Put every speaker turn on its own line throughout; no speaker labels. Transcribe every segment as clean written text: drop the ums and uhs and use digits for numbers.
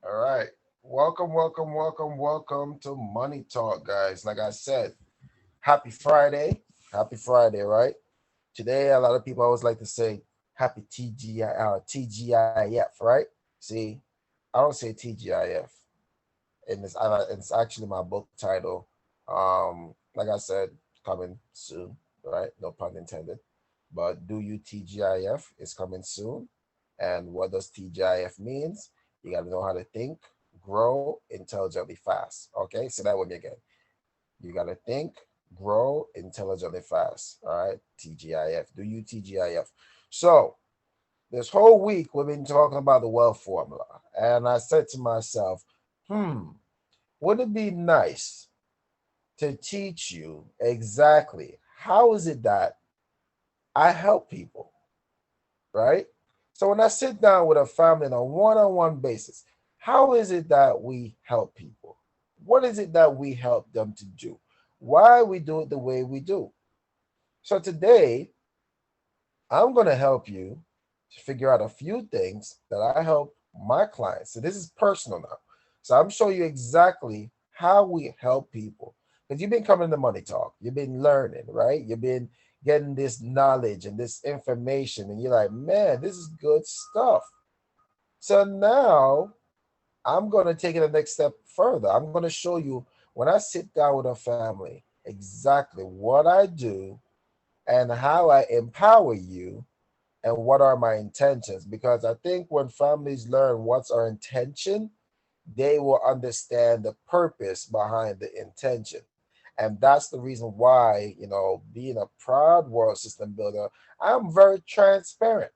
All right. Welcome to Money Talk, guys. Like I said, happy Friday. Happy Friday, right? Today, a lot of people always like to say happy TGIF, right? See, I don't say TGIF, and it's actually my book title. Like I said, coming soon, right? No pun intended. But do you TGIF is coming soon. And what does TGIF means? You got to know how to think, grow intelligently fast. Okay, say that with me again. You got to think, grow intelligently fast. All right, TGIF. Do you TGIF? So this whole week we've been talking about the wealth formula, and I said to myself, would it be nice to teach you exactly how is it that I help people, right? So when I sit down with a family on a one-on-one basis, how is it that we help people? What is it that we help them to do? Why we do it the way we do? So today, I'm going to help you to figure out a few things that I help my clients. So this is personal now. So I'm showing you exactly how we help people. Because you've been coming to Money Talk, you've been learning, right? You've been getting this knowledge and this information, and you're like, man, this is good stuff. So now I'm going to take it a next step further. I'm going to show you when I sit down with a family exactly what I do and how I empower you and what are my intentions. Because I think when families learn what's our intention, they will understand the purpose behind the intention. And that's the reason why, being a proud world system builder, I'm very transparent.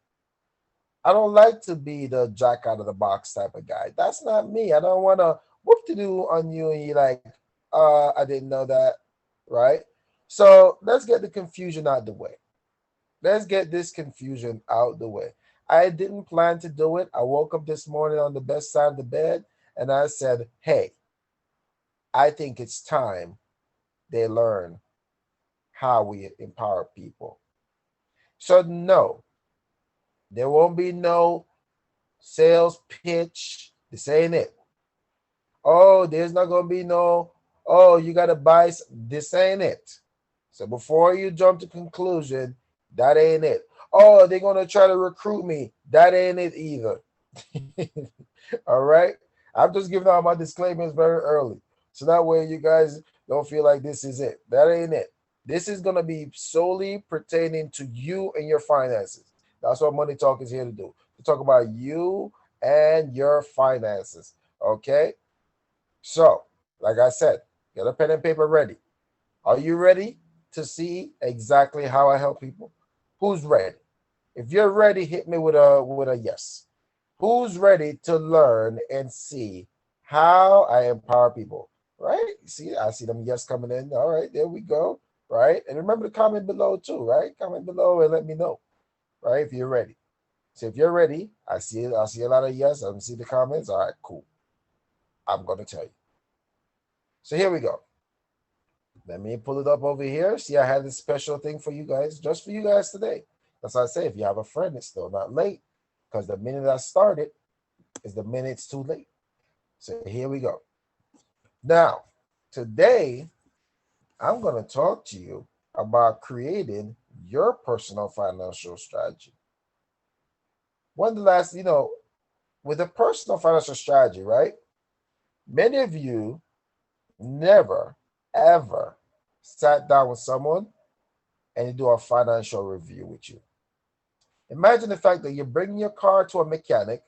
I don't like to be the jack out of the box type of guy. That's not me. I don't want to whoop to do on you and you like, I didn't know that, right? So let's get the confusion out the way. Let's get this confusion out the way. I didn't plan to do it. I woke up this morning on the best side of the bed and I said, hey, I think it's time they learn how we empower people. So, no, there won't be no sales pitch. This ain't it. Oh, there's not going to be no, oh, you got to buy. This ain't it. So, before you jump to conclusion, that ain't it. Oh, they're going to try to recruit me. That ain't it either. All right. I'm just giving out my disclaimers very early. So that way you guys don't feel like this is it. That ain't it. This is going to be solely pertaining to you and your finances. That's what Money Talk is here to do. To talk about you and your finances. Okay. So, like I said, get a pen and paper ready. Are you ready to see exactly how I help people? Who's ready? If you're ready, hit me with a yes. Who's ready to learn and see how I empower people? Right? See, I see them yes coming in. All right, there we go. Right? And remember to comment below too, right? Comment below and let me know, right? If you're ready. So if you're ready, I see a lot of yes. I see the comments. All right, cool. I'm gonna tell you. So here we go. Let me pull it up over here. See, I had this special thing for you guys, just for you guys today. That's why I say if you have a friend, it's still not late. Because the minute I started is the minute it's too late. So here we go. Now, today I'm going to talk to you about creating your personal financial strategy. When the last, with a personal financial strategy, right? Many of you never, ever sat down with someone and you do a financial review with you. Imagine the fact that you're bringing your car to a mechanic,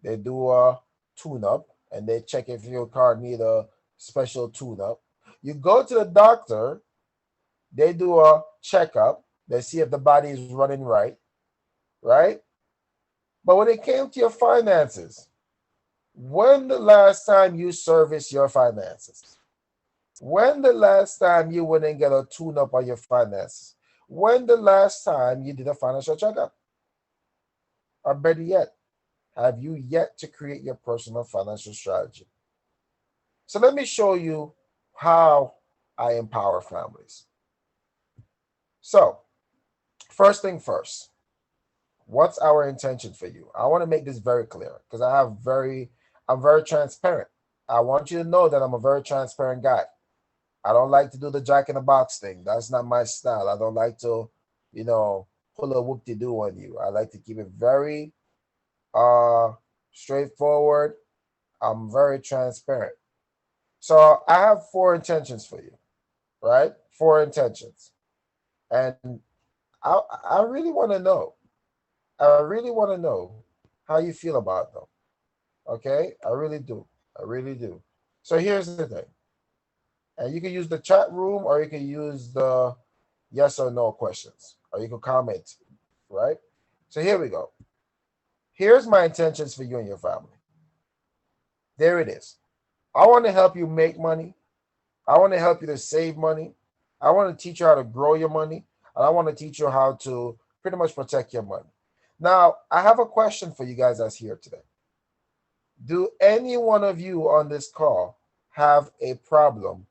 they do a tune up and they check if your car need a special tune up. You go to the doctor, they do a checkup, they see if the body is running right, right? But when it came to your finances, when the last time you serviced your finances? When the last time you went and get a tune up on your finances? When the last time you did a financial checkup? Or better yet, have you yet to create your personal financial strategy? So let me show you how I empower families. So, first thing first, what's our intention for you? I want to make this very clear because I'm very transparent. I want you to know that I'm a very transparent guy. I don't like to do the jack in the box thing. That's not my style. I don't like to, you know, pull a whoop de doo on you. I like to keep it very uh straightforward. I'm very transparent. So I have four intentions for you, right? Four intentions. And I really want to know. I really want to know how you feel about them. Okay? I really do. I really do. So here's the thing. And you can use the chat room or you can use the yes or no questions. Or you can comment, right? So here we go. Here's my intentions for you and your family. There it is. I want to help you make money. I want to help you to save money. I want to teach you how to grow your money. And I want to teach you how to pretty much protect your money. Now, I have a question for you guys that's here today. Do any one of you on this call have a problem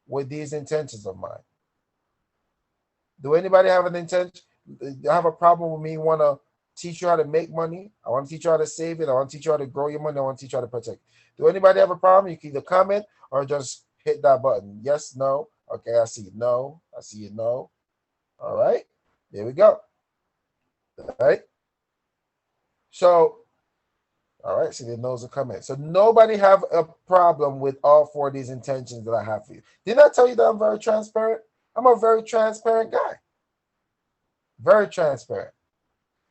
with these intentions of mine? Do anybody have an intention? Have a problem with me? Want to teach you how to make money? I want to teach you how to save it. I want to teach you how to grow your money. I want to teach you how to protect. Do anybody have a problem? You can either comment or just hit that button. Yes, no. Okay, I see no. I see you no. All right, there we go. All right. So, all right, see the no's are coming. So nobody have a problem with all four of these intentions that I have for you. Didn't I tell you that I'm very transparent? I'm a very transparent guy. Very transparent.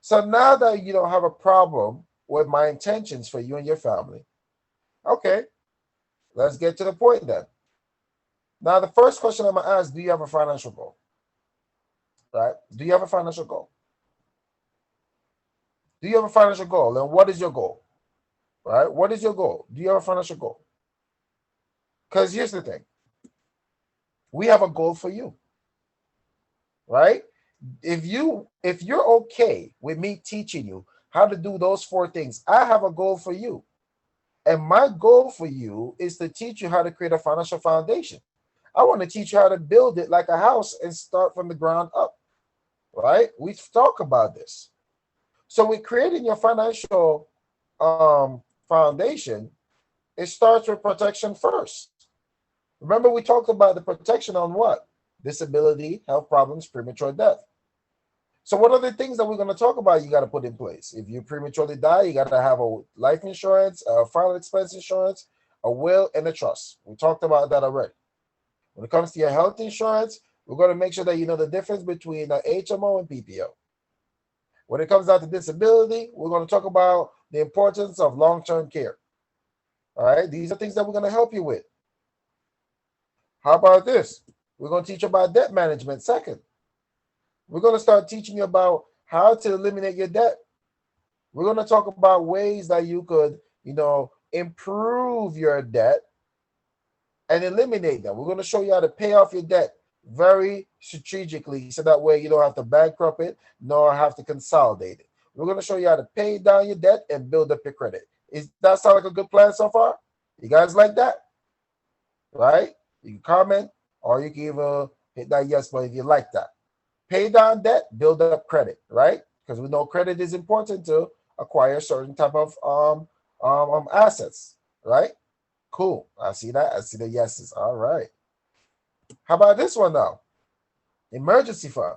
So now that you don't have a problem with my intentions for you and your family, okay, let's get to the point then. Now, the first question I'm gonna ask: do you have a financial goal? Right? Do you have a financial goal? Do you have a financial goal? And what is your goal? Right? What is your goal? Do you have a financial goal? Because here's the thing: we have a goal for you, right? If you're okay with me teaching you how to do those four things, I have a goal for you. And my goal for you is to teach you how to create a financial foundation. I want to teach you how to build it like a house and start from the ground up, right? We've talked about this. So with creating your financial foundation, it starts with protection first. Remember, we talked about the protection on what? Disability, health problems, premature death. So what are the things that we're going to talk about you got to put in place? If you prematurely die, you got to have a life insurance, a final expense insurance, a will, and a trust. We talked about that already. When it comes to your health insurance, we're going to make sure that you know the difference between HMO and PPO. When it comes down to disability, we're going to talk about the importance of long-term care. All right, these are things that we're going to help you with. How about this? We're going to teach you about debt management second. We're going to start teaching you about how to eliminate your debt. We're going to talk about ways that you could, improve your debt and eliminate them. We're going to show you how to pay off your debt very strategically so that way you don't have to bankrupt it nor have to consolidate it. We're going to show you how to pay down your debt and build up your credit. Is that sound like a good plan so far? You guys like that? Right? You can comment or you can even hit that yes button if you like that. Pay down debt, build up credit, right? Because we know credit is important to acquire certain type of assets, right? Cool. I see that. I see the yeses. All right. How about this one now? Emergency fund.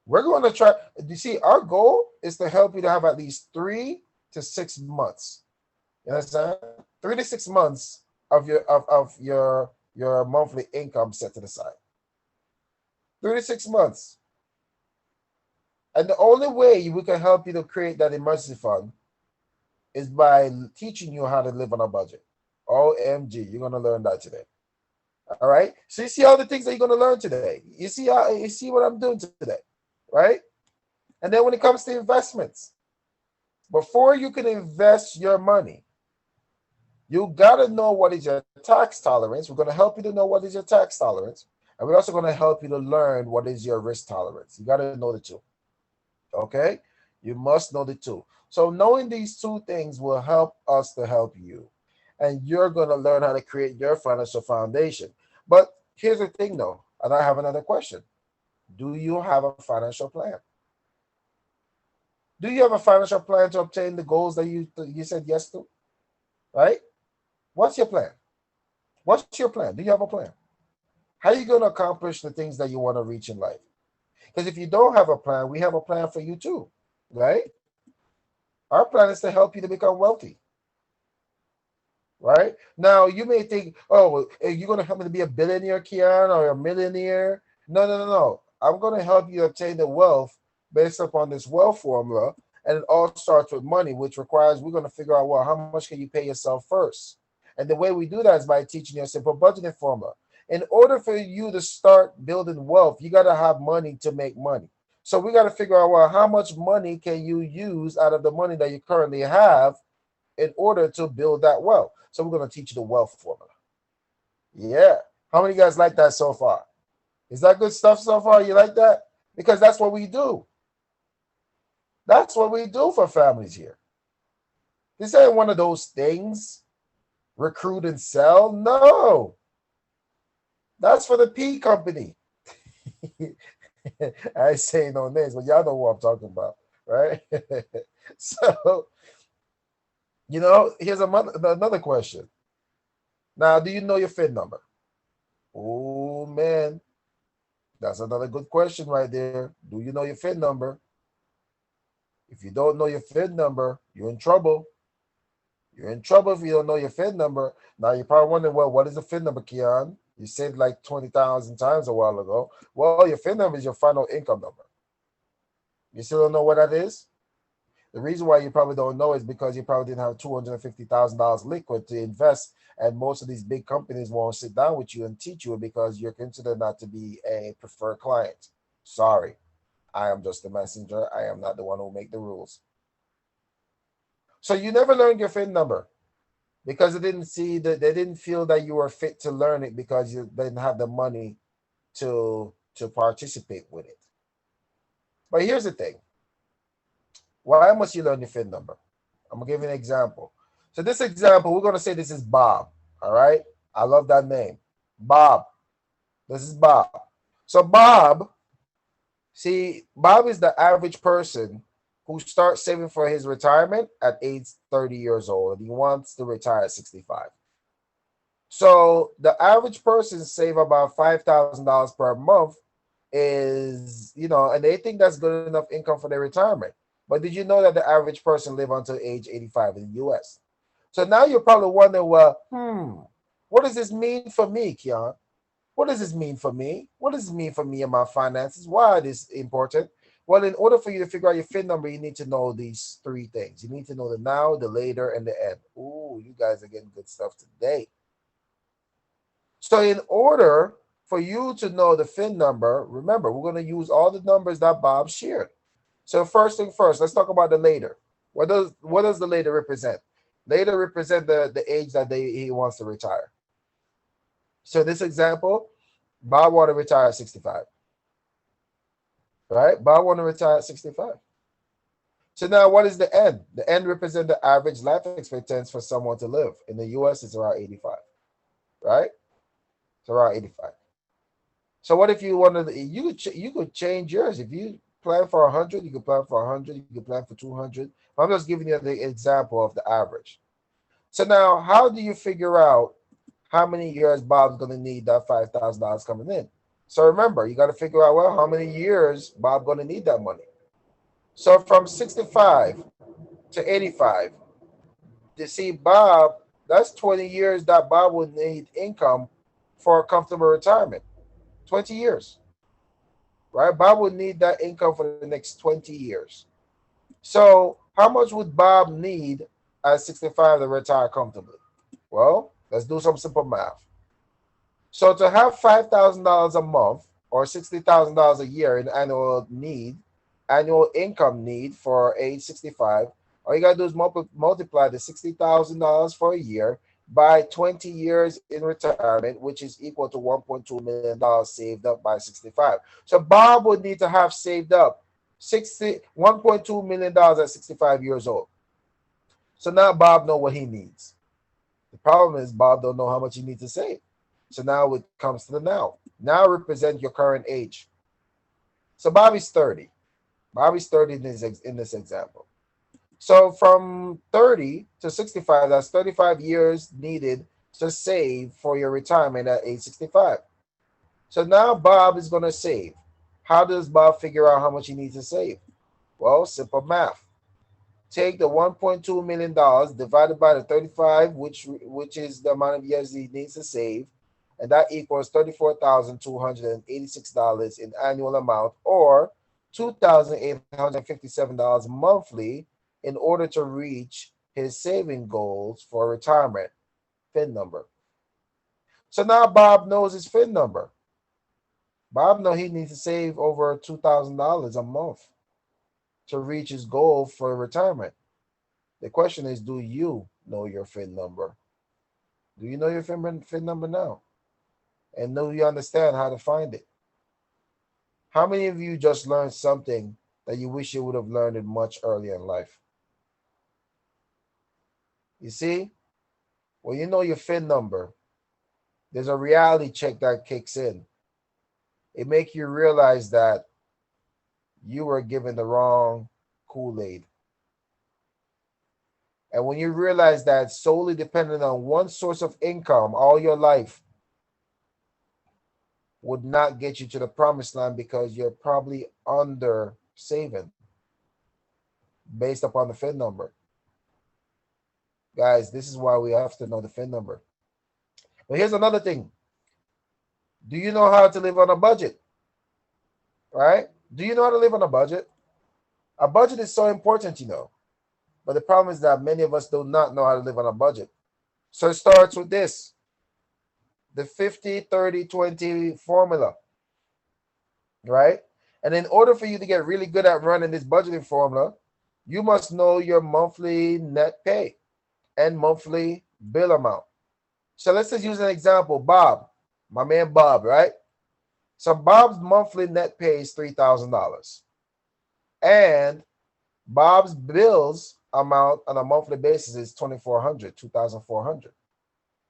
We're going to try. You see, our goal is to help you to have at least 3 to 6 months. You understand? 3 to 6 months of your monthly income set to the side. 3 to 6 months. And the only way we can help you to create that emergency fund is by teaching you how to live on a budget. OMG, you're going to learn that today. All right. So you see all the things that you're going to learn today. You see what I'm doing today, right? And then when it comes to investments, before you can invest your money, you got to know what is your tax tolerance. We're going to help you to know what is your tax tolerance. And we're also going to help you to learn what is your risk tolerance. You got to know the two. Okay? You must know the two. So knowing these two things will help us to help you. And you're going to learn how to create your financial foundation. But here's the thing, though. And I have another question. Do you have a financial plan? Do you have a financial plan to obtain the goals that you said yes to? right? What's your plan? What's your plan? Do you have a plan? How are you going to accomplish the things that you want to reach in life? Because if you don't have a plan, we have a plan for you too, right? Our plan is to help you to become wealthy, right? Now, you may think, oh, well, you're going to help me to be a billionaire, Kian, or a millionaire. No, no, no, no. I'm going to help you obtain the wealth based upon this wealth formula. And it all starts with money, which requires we're going to figure out, well, how much can you pay yourself first? And the way we do that is by teaching you a simple budgeting formula. In order for you to start building wealth, you got to have money to make money. So we got to figure out, well, how much money can you use out of the money that you currently have in order to build that wealth. So we're going to teach you the wealth formula. Yeah. How many guys like that so far? Is that good stuff so far? You like that? Because that's what we do. That's what we do for families here. This ain't one of those things, recruit and sell. No, that's for the P company. I ain't saying no names, but y'all know what I'm talking about, right? So, here's another question. Now, do you know your FIN number? Oh, man. That's another good question right there. Do you know your FIN number? If you don't know your FIN number, you're in trouble. You're in trouble if you don't know your FIN number. Now, you're probably wondering, well, what is a FIN number, Keon? You said like 20,000 times a while ago. Well, your FIN number is your final income number. You still don't know what that is? The reason why you probably don't know is because you probably didn't have $250,000 liquid to invest, and most of these big companies won't sit down with you and teach you because you're considered not to be a preferred client. Sorry, I am just the messenger. I am not the one who make the rules. So you never learned your FIN number because they didn't feel that you were fit to learn it because you didn't have the money to participate with it. But here's the thing. Why must you learn your FIN number? I'm gonna give you an example. So this example, we're gonna say this is Bob. All right. I love that name. Bob. This is Bob. So Bob, see, Bob is the average person who starts saving for his retirement at age 30 years old and he wants to retire at 65. So the average person save about $5,000 per month and they think that's good enough income for their retirement. But did you know that the average person live until age 85 in the US? So now you're probably wondering, well, what does this mean for me, Kian? What does this mean for me? What does this mean for me and my finances? Why is this important? Well, in order for you to figure out your FIN number, you need to know these three things. You need to know the now, the later, and the end. Ooh, you guys are getting good stuff today. So in order for you to know the FIN number, remember, we're going to use all the numbers that Bob shared. So first thing first, let's talk about the later. What does the later represent? Later represent the age that he wants to retire. So this example, Bob want to retire at 65. Right? Bob want to retire at 65. So now what is the end? The end represent the average life expectancy for someone to live. In the US, it's around 85. Right? It's around 85. So what if you wanted you could change yours. If you plan for 100, you could plan for 100, you could plan for 200. I'm just giving you the example of the average. So now how do you figure out how many years Bob's going to need that $5,000 coming in? So remember, you got to figure out, well, how many years Bob going to need that money. So from 65 to 85, to see Bob, that's 20 years that Bob would need income for a comfortable retirement. 20 years, right? Bob would need that income for the next 20 years. So how much would Bob need at 65 to retire comfortably? Well, let's do some simple math. So to have $5,000 a month or $60,000 a year in annual income need for age 65, all you gotta do is multiply the $60,000 for a year by 20 years in retirement, which is equal to $1.2 million saved up by 65. So Bob would need to have saved up $1.2 million at 65 years old. So now Bob know what he needs. The problem is Bob don't know how much he needs to save. So now it comes to the now. Now represent your current age. So Bobby's 30. Bobby's 30 in this example. So from 30 to 65, that's 35 years needed to save for your retirement at age 65. So now Bob is going to save. How does Bob figure out how much he needs to save? Well, simple math. Take the $1.2 million divided by the 35, which is the amount of years he needs to save, and that equals $34,286 in annual amount, or $2,857 monthly, in order to reach his saving goals for retirement. FIN number. So now Bob knows his FIN number. Bob knows he needs to save over $2,000 a month to reach his goal for retirement. The question is, do you know your FIN number? Do you know your FIN number now? And do you understand how to find it? How many of you just learned something that you wish you would have learned it much earlier in life? You see, when you know your FIN number, there's a reality check that kicks in. It makes you realize that you were given the wrong Kool-Aid. And when you realize that solely dependent on one source of income all your life would not get you to the promised land, because you're probably under saving based upon the FIN number. Guys, this is why we have to know the FIN number. But here's another thing. Do you know how to live on a budget? Right? Do you know how to live on a budget? A budget is so important, you know. But the problem is that many of us do not know how to live on a budget. So it starts with this. The 50-30-20 formula. Right? And in order for you to get really good at running this budgeting formula, you must know your monthly net pay and monthly bill amount. So let's just use an example. Bob, my man Bob, right? So Bob's monthly net pay is $3,000. And Bob's bills amount on a monthly basis is $2,400.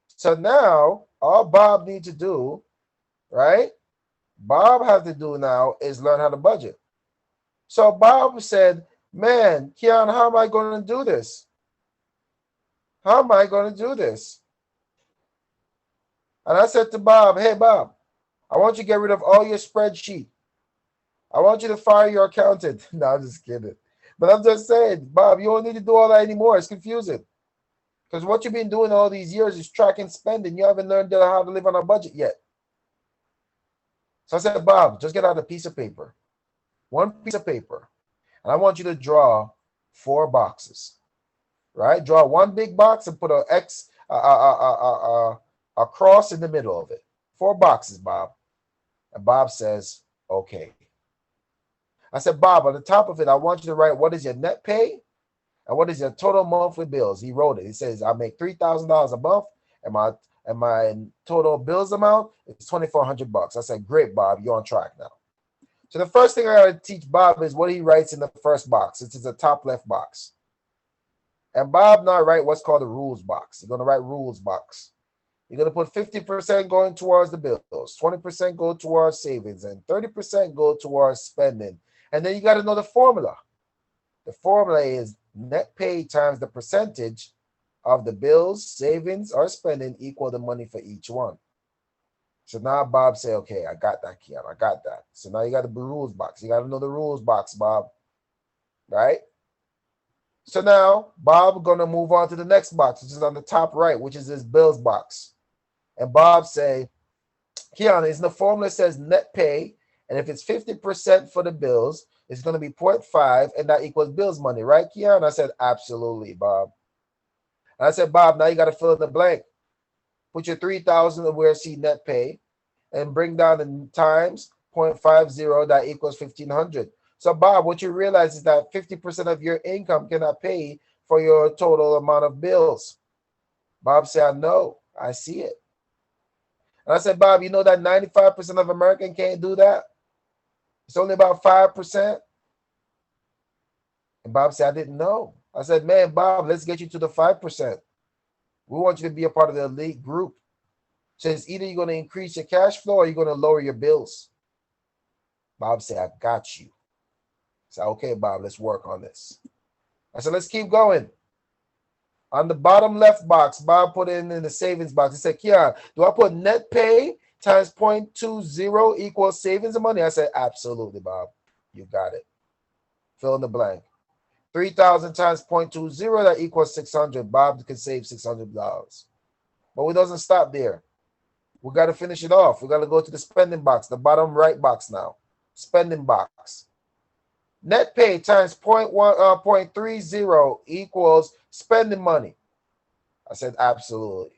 So now all Bob needs to do, right? Bob has to do now is learn how to budget. So Bob said, man, Keon, how am I going to do this? How am I going to do this? And I said to Bob, hey, Bob, I want you to get rid of all your spreadsheet. I want you to fire your accountant. No, I'm just kidding. But I'm just saying, Bob, you don't need to do all that anymore. It's confusing. Because what you've been doing all these years is tracking spending. You haven't learned how to live on a budget yet. So I said, Bob, just get out a piece of paper. One piece of paper. And I want you to draw 4 boxes. Right? Draw one big box and put a cross in the middle of it. 4 boxes, Bob. And Bob says, okay. I said, Bob, on the top of it, I want you to write what is your net pay and what is your total monthly bills. He wrote it. He says, I make $3,000 a month, and my total bills amount is $2,400. I said, great, Bob, you're on track now. So the first thing I got to teach Bob is what he writes in the first box. It's the top left box. And Bob now write what's called the rules box. You're going to write rules box. You're going to put 50% going towards the bills, 20% go towards savings, and 30% go towards spending. And then you got to know the formula. The formula is net pay times the percentage of the bills, savings, or spending equal the money for each one. So now Bob say, okay, I got that, Keon. I got that. So now you got the rules box. You got to know the rules box, Bob. Right? So now Bob going to move on to the next box, which is on the top right, which is his bills box. And Bob say, Keon, is the formula says net pay, and if it's 50% for the bills, it's going to be 0.5, and that equals bills money, right, Keon? I said, absolutely, Bob. And I said, Bob, now you got to fill in the blank. Put your 3,000 where see net pay, and bring down the times 0.50, that equals 1,500. So, Bob, what you realize is that 50% of your income cannot pay for your total amount of bills. Bob said, I know, I see it. And I said, Bob, you know that 95% of Americans can't do that? It's only about 5%. And Bob said, I didn't know. I said, man, Bob, let's get you to the 5%. We want you to be a part of the elite group. So it's either you're going to increase your cash flow or you're going to lower your bills. Bob said, I got you. I said, okay, Bob, let's work on this. I said, let's keep going. On the bottom left box, Bob put in the savings box. He said, Kian, do I put net pay times 0.20 equals savings of money? I said, absolutely, Bob. You got it. Fill in the blank. 3,000 times 0.20, that equals 600. Bob can save $600. But it doesn't stop there. We got to finish it off. We got to go to the spending box, the bottom right box now. Spending box. Net pay times 0.30 equals spending money. I said, absolutely.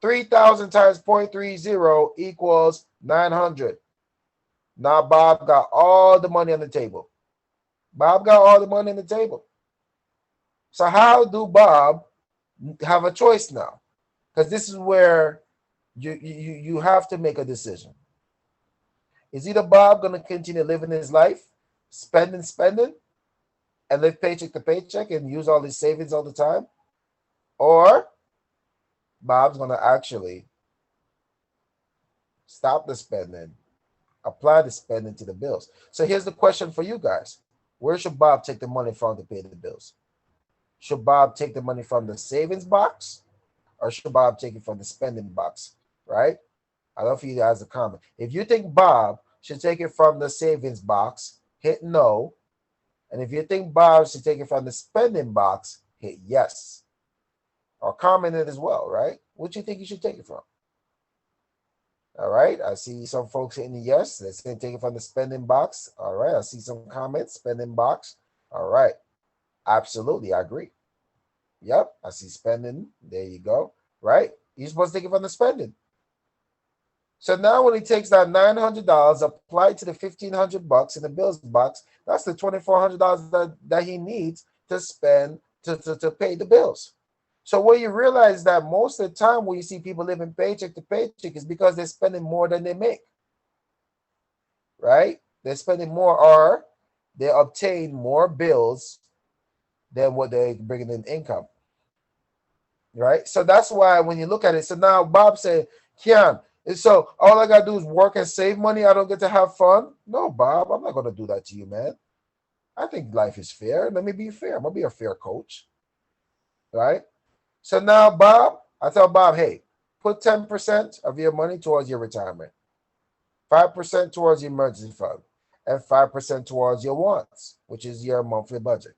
3,000 times 0.30 equals 900. Now Bob got all the money on the table. Bob got all the money on the table. So how do Bob have a choice now? Because this is where you have to make a decision. Is either Bob going to continue living his life, spending, and live paycheck to paycheck and use all his savings all the time? Or Bob's going to actually stop the spending, apply the spending to the bills. So here's the question for you guys. Where should Bob take the money from to pay the bills? Should Bob take the money from the savings box, or should Bob take it from the spending box, right? I'd love for you guys to comment. If you think Bob should take it from the savings box, hit no. And if you think Bob should take it from the spending box, hit yes. Or comment it as well, right? What do you think you should take it from? All right, I see some folks hitting yes. Let's take it from the spending box. All right, I see some comments, spending box. All right, absolutely, I agree. Yep, I see spending. There you go. Right, you're supposed to take it from the spending. So now when he takes that $900, applied to the $1,500 in the bills box, that's the $2,400 that he needs to spend to pay the bills. So what you realize that most of the time when you see people living paycheck to paycheck is because they're spending more than they make, right? They're spending more, or they obtain more bills than what they're bringing in income, right? So that's why when you look at it, so now Bob said, Kian, so all I got to do is work and save money. I don't get to have fun. No, Bob, I'm not going to do that to you, man. I think life is fair. Let me be fair. I'm going to be a fair coach, right? So now, Bob, I tell Bob, hey, put 10% of your money towards your retirement, 5% towards your emergency fund, and 5% towards your wants, which is your monthly budget.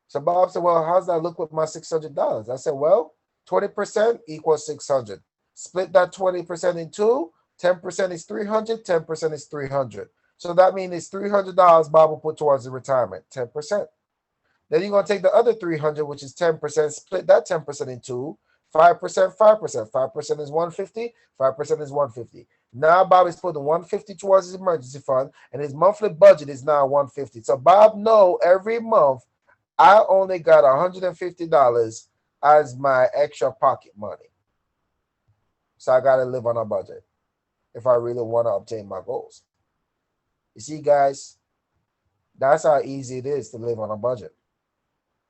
So Bob said, well, how's that look with my $600? I said, well, 20% equals 600. Split that 20% in two. 10% is 300. 10% is 300. So that means it's $300 Bob will put towards the retirement, 10%. Then you're going to take the other 300, which is 10%, split that 10% in two, 5%, 5%. 5% is 150, 5% is 150. Now Bob is putting 150 towards his emergency fund, and his monthly budget is now 150. So Bob know every month I only got $150 as my extra pocket money. So I got to live on a budget if I really want to obtain my goals. You see, guys, that's how easy it is to live on a budget.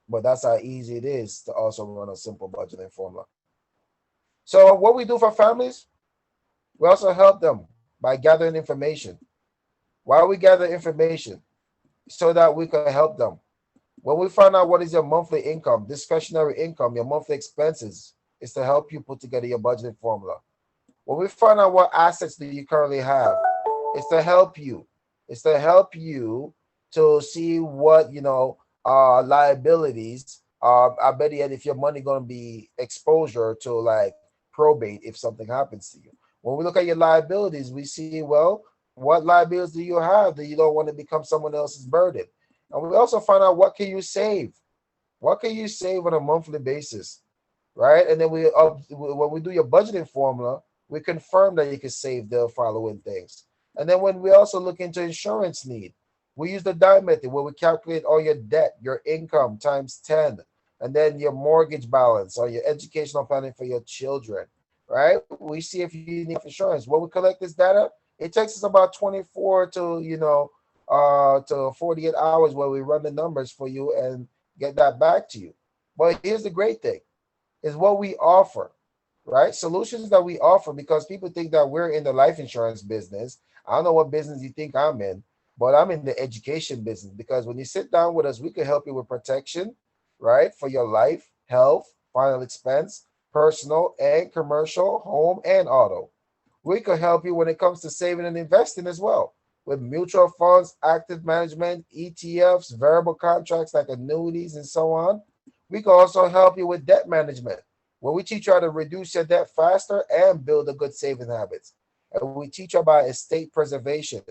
But that's how easy it is to also run a simple budgeting formula. So what we do for families, we also help them by gathering information. Why we gather information? So that we can help them. When we find out what is your monthly income, discretionary income, your monthly expenses, is to help you put together your budgeting formula. When we find out what assets do you currently have, it's to help you. It's to help you to see what, liabilities. I bet you if your money going to be exposure to like probate if something happens to you. When we look at your liabilities, we see, well, what liabilities do you have that you don't want to become someone else's burden? And we also find out what can you save? What can you save on a monthly basis, right? And then when we do your budgeting formula, we confirm that you can save the following things. And then when we also look into insurance need, we use the DIME method where we calculate all your debt, your income times 10, and then your mortgage balance or your educational planning for your children, right? We see if you need insurance. When we collect this data, it takes us about 24 to 48 hours where we run the numbers for you and get that back to you. But here's the great thing, is what we offer, right? Solutions that we offer, because people think that we're in the life insurance business. I don't know what business you think I'm in, but I'm in the education business because when you sit down with us, we can help you with protection, right? For your life, health, final expense, personal and commercial, home and auto. We could help you when it comes to saving and investing as well with mutual funds, active management, ETFs, variable contracts like annuities, and so on. We can also help you with debt management, where we teach you how to reduce your debt faster and build a good saving habits. And we teach you about estate preservation,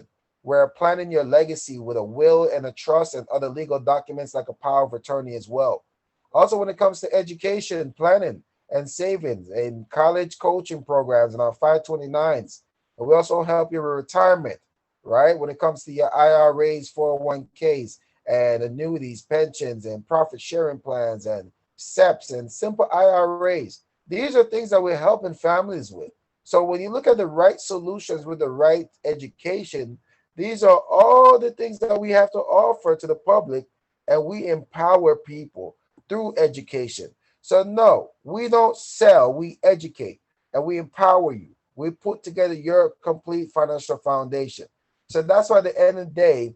where planning your legacy with a will and a trust and other legal documents like a power of attorney as well. Also, when it comes to education, planning, and savings and college coaching programs and our 529s. And we also help you with retirement, right? When it comes to your IRAs, 401ks, and annuities, pensions, and profit sharing plans, and SEPs, and simple IRAs. These are things that we're helping families with. So when you look at the right solutions with the right education, these are all the things that we have to offer to the public, and we empower people through education. So, no, we don't sell, we educate and we empower you. We put together your complete financial foundation. So, that's why at the end of the day,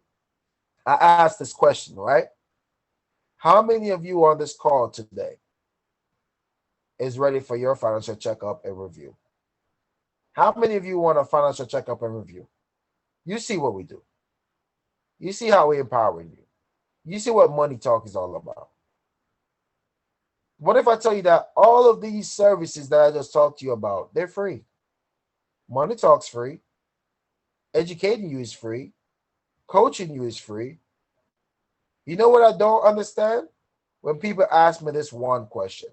I asked this question, right? How many of you on this call today is ready for your financial checkup and review? How many of you want a financial checkup and review? You see what we do, you see how we empower you, you see what money talk is all about. What if I tell you that all of these services that I just talked to you about, they're free? Money Talk's free. Educating you is free. Coaching you is free. You know what I don't understand? When people ask me this one question.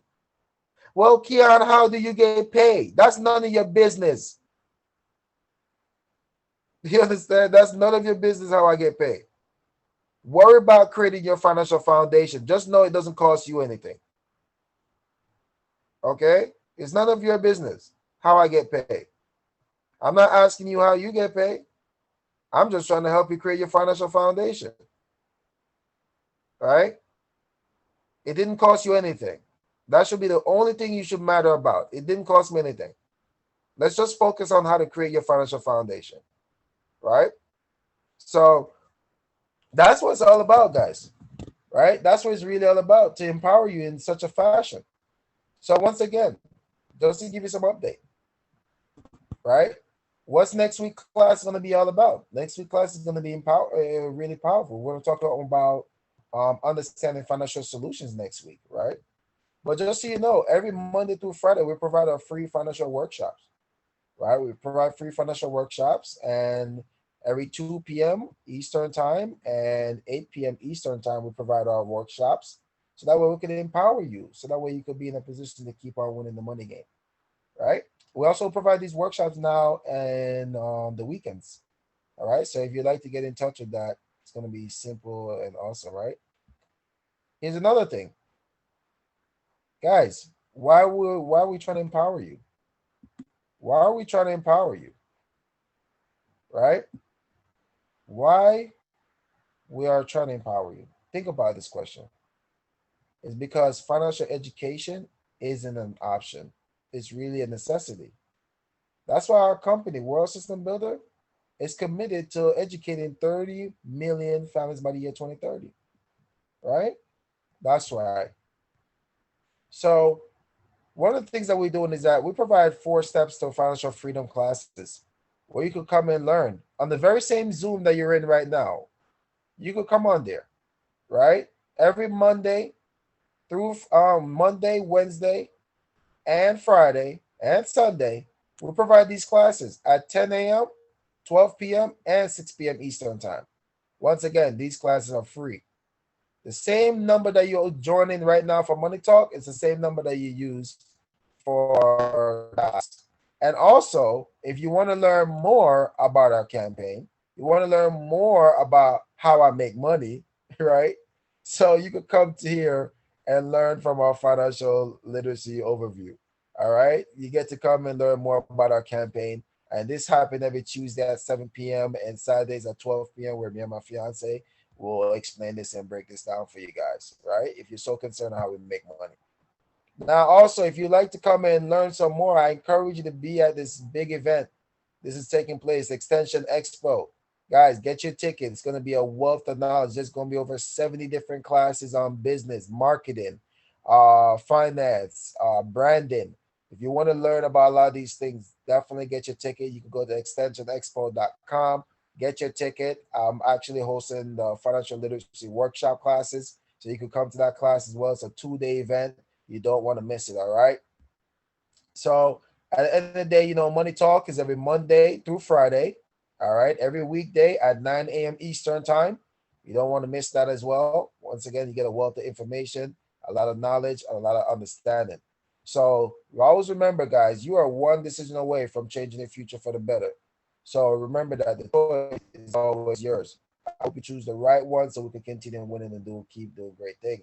Well, Keon, how do you get paid? That's none of your business. You understand? That's none of your business how I get paid. Worry about creating your financial foundation. Just know it doesn't cost you anything. Okay? It's none of your business how I get paid. I'm not asking you how you get paid. I'm just trying to help you create your financial foundation. Right? It didn't cost you anything. That should be the only thing you should matter about. It didn't cost me anything. Let's just focus on how to create your financial foundation. Right? So that's what it's all about, guys. Right? That's what it's really all about, to empower you in such a fashion. So once again, just to give you some update, right? What's next week class going to be all about? Next week class is going to be really powerful. We're going to talk about understanding financial solutions next week, right? But just so you know, every Monday through Friday, we provide our free financial workshops, right? We provide free financial workshops, and every 2 p.m. Eastern Time and 8 p.m. Eastern Time, we provide our workshops. So that way we can empower you. So that way you could be in a position to keep on winning the money game, right? We also provide these workshops now and the weekends. All right. So if you'd like to get in touch with that, it's going to be simple and awesome, right? Here's another thing, guys. Why are we trying to empower you? Why are we trying to empower you? Right? Why we are trying to empower you? Think about this question. It's because financial education isn't an option. It's really a necessity. That's why our company, World System Builder, is committed to educating 30 million families by the year 2030. Right? That's right. So one of the things that we're doing is that we provide 4 steps to financial freedom classes where you could come and learn on the very same Zoom that you're in right now. You could come on there, right? Every Monday through Monday, Wednesday, and Friday and Sunday, we provide these classes at 10 a.m., 12 p.m., and 6 p.m. Eastern Time. Once again, these classes are free. The same number that you're joining right now for Money Talk is the same number that you use for class. And also, if you want to learn more about our campaign, you want to learn more about how I make money, right? So you could come to here and learn from our financial literacy overview. All right. You get to come and learn more about our campaign. And this happens every Tuesday at 7 p.m. and Saturdays at 12 p.m., where me and my fiance will explain this and break this down for you guys, right? If you're so concerned how we make money. Now, also, if you'd like to come and learn some more, I encourage you to be at this big event. This is taking place, Extension Expo. Guys, get your ticket. It's going to be a wealth of knowledge. There's going to be over 70 different classes on business, marketing, finance, branding. If you want to learn about a lot of these things, definitely get your ticket. You can go to extensionexpo.com, get your ticket. I'm actually hosting the financial literacy workshop classes, so you can come to that class as well. It's a 2-day event. You don't want to miss it, all right? So at the end of the day, Money Talk is every Monday through Friday. All right. Every weekday at 9 a.m. Eastern time. You don't want to miss that as well. Once again, you get a wealth of information, a lot of knowledge, and a lot of understanding. So always remember, guys, you are one decision away from changing the future for the better. So remember that the choice is always yours. I hope you choose the right one so we can continue winning and keep doing great things.